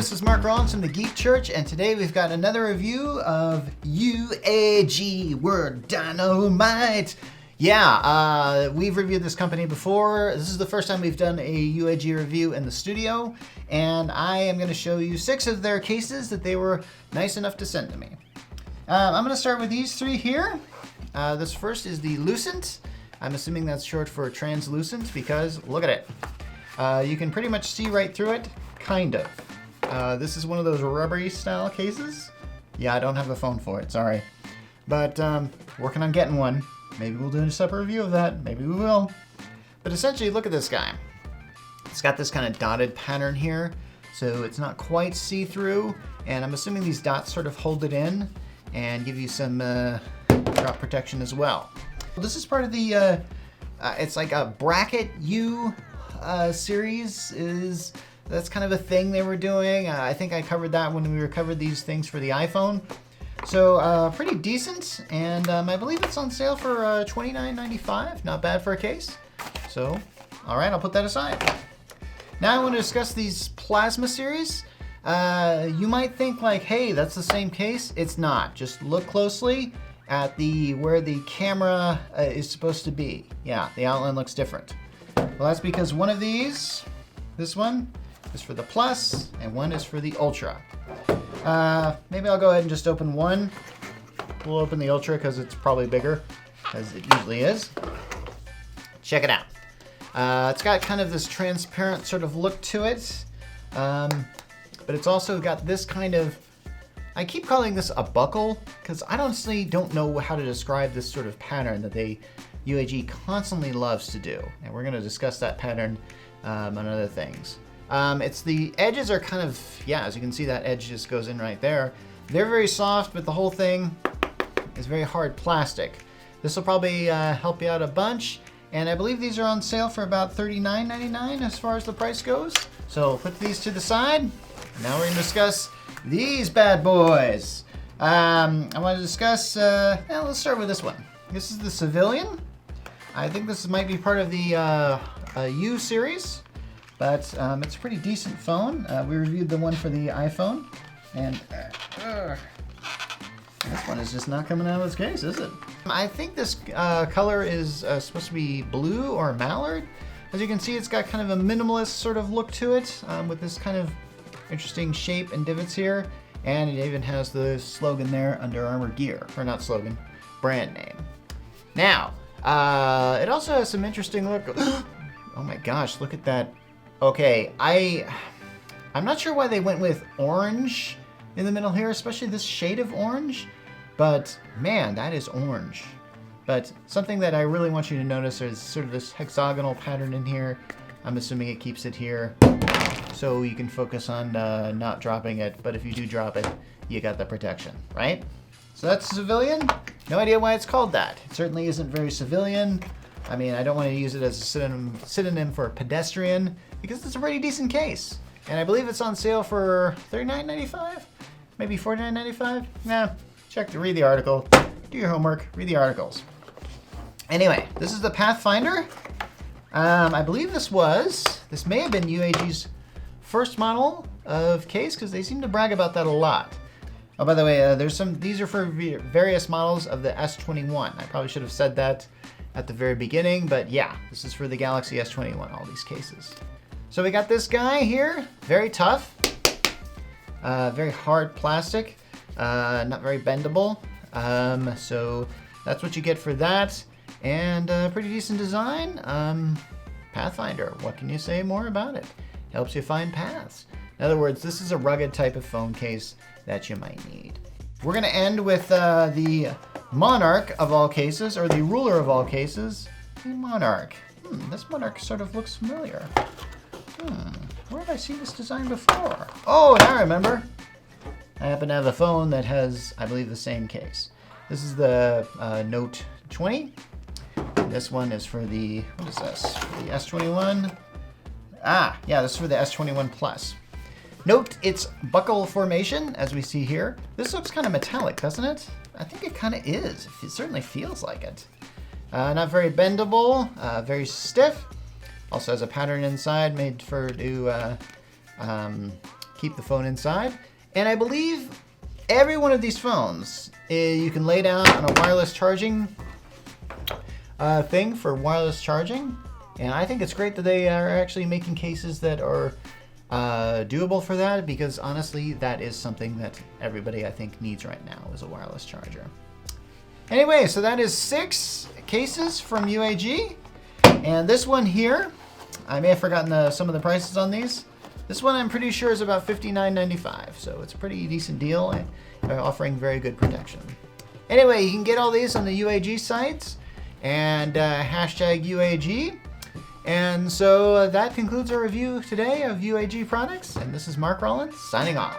this is Mark Rollins from TheGeekChurch, and today we've got another review of UAG, Word Dynamite. Yeah, we've reviewed this company before. This is the first time we've done a UAG review in the studio, and I am going to show you 6 of their cases that they were nice enough to send to me. I'm going to start with these 3 here. This first is the Lucent. I'm assuming that's short for translucent because look at it. You can pretty much see right through it, kind of. This is one of those rubbery style cases. Yeah, I don't have a phone for it, sorry. But working on getting one. Maybe we'll do a separate review of that, maybe we will. But essentially, look at this guy. It's got this kind of dotted pattern here, so it's not quite see-through, and I'm assuming these dots sort of hold it in and give you some drop protection as well. This is part of the, it's like a bracket U series. That's kind of a thing they were doing. I think I covered that when we covered these things for the iPhone. So pretty decent, and I believe it's on sale for $29.95. Not bad for a case. So, all right, I'll put that aside. Now I want to discuss these plasma series. You might think like, hey, that's the same case. It's not. Just look closely at where the camera is supposed to be. Yeah, the outline looks different. Well, that's because one of these, this one, is for the Plus, and one is for the Ultra. Maybe I'll go ahead and just open one. We'll open the Ultra because it's probably bigger, as it usually is. Check it out. It's got kind of this transparent sort of look to it, but it's also got this kind of, I keep calling this a buckle because I honestly don't know how to describe this sort of pattern that UAG constantly loves to do, and we're going to discuss that pattern on other things. It's the edges are kind of, yeah, as you can see, that edge just goes in right there. They're very soft, but the whole thing is very hard plastic. This will probably help you out a bunch, and I believe these are on sale for about $39.99 as far as the price goes. So put these to the side. Now we're going to discuss these bad boys. I want to discuss, let's start with this one. This is the Civilian. I think this might be part of the U series. But it's a pretty decent phone. We reviewed the one for the iPhone, and this one is just not coming out of its case, is it? I think this color is supposed to be blue or mallard. As you can see, it's got kind of a minimalist sort of look to it, with this kind of interesting shape and divots here, and it even has the slogan there, Under Armour Gear, or not slogan, brand name. Now, it also has some interesting look. Oh my gosh, look at that. Okay, I'm not sure why they went with orange in the middle here, especially this shade of orange, but man, that is orange. But something that I really want you to notice is sort of this hexagonal pattern in here. I'm assuming it keeps it here so you can focus on not dropping it, but if you do drop it, you got the protection, right? So that's Civilian. No idea why it's called that. It certainly isn't very civilian. I mean, I don't want to use it as a synonym for pedestrian because it's a pretty decent case. And I believe it's on sale for $39.95? Maybe $49.95? Nah, read the article. Do your homework, read the articles. Anyway, this is the Pathfinder. I believe this may have been UAG's first model of case because they seem to brag about that a lot. Oh, by the way, these are for various models of the S21. I probably should have said that at the very beginning, but yeah, this is for the Galaxy S21, all these cases. So we got this guy here, very tough, very hard plastic, not very bendable. So that's what you get for that, and pretty decent design. Pathfinder, what can you say more about it? Helps you find paths. In other words, this is a rugged type of phone case that you might need. We're gonna end with the Monarch of all cases, or the ruler of all cases, the Monarch. This Monarch sort of looks familiar. Where have I seen this design before? Oh, now I remember. I happen to have a phone that has, I believe, the same case. This is the Note 20. This one is for the, what is this? For the S21. Ah, yeah, this is for the S21 Plus. Note its buckle formation, as we see here. This looks kind of metallic, doesn't it? I think it kind of is. It certainly feels like it. Not very bendable, very stiff. Also has a pattern inside made to keep the phone inside. And I believe every one of these phones, you can lay down on a wireless charging thing for wireless charging. And I think it's great that they are actually making cases that are doable for that, because honestly, that is something that everybody I think needs right now, is a wireless charger. Anyway, so that is 6 cases from UAG. And this one here, I may have forgotten some of the prices on these. This one I'm pretty sure is about $59.95, so it's a pretty decent deal, offering very good protection. Anyway, you can get all these on the UAG sites and hashtag UAG. And so that concludes our review today of UAG products, and this is Mark Rollins signing off.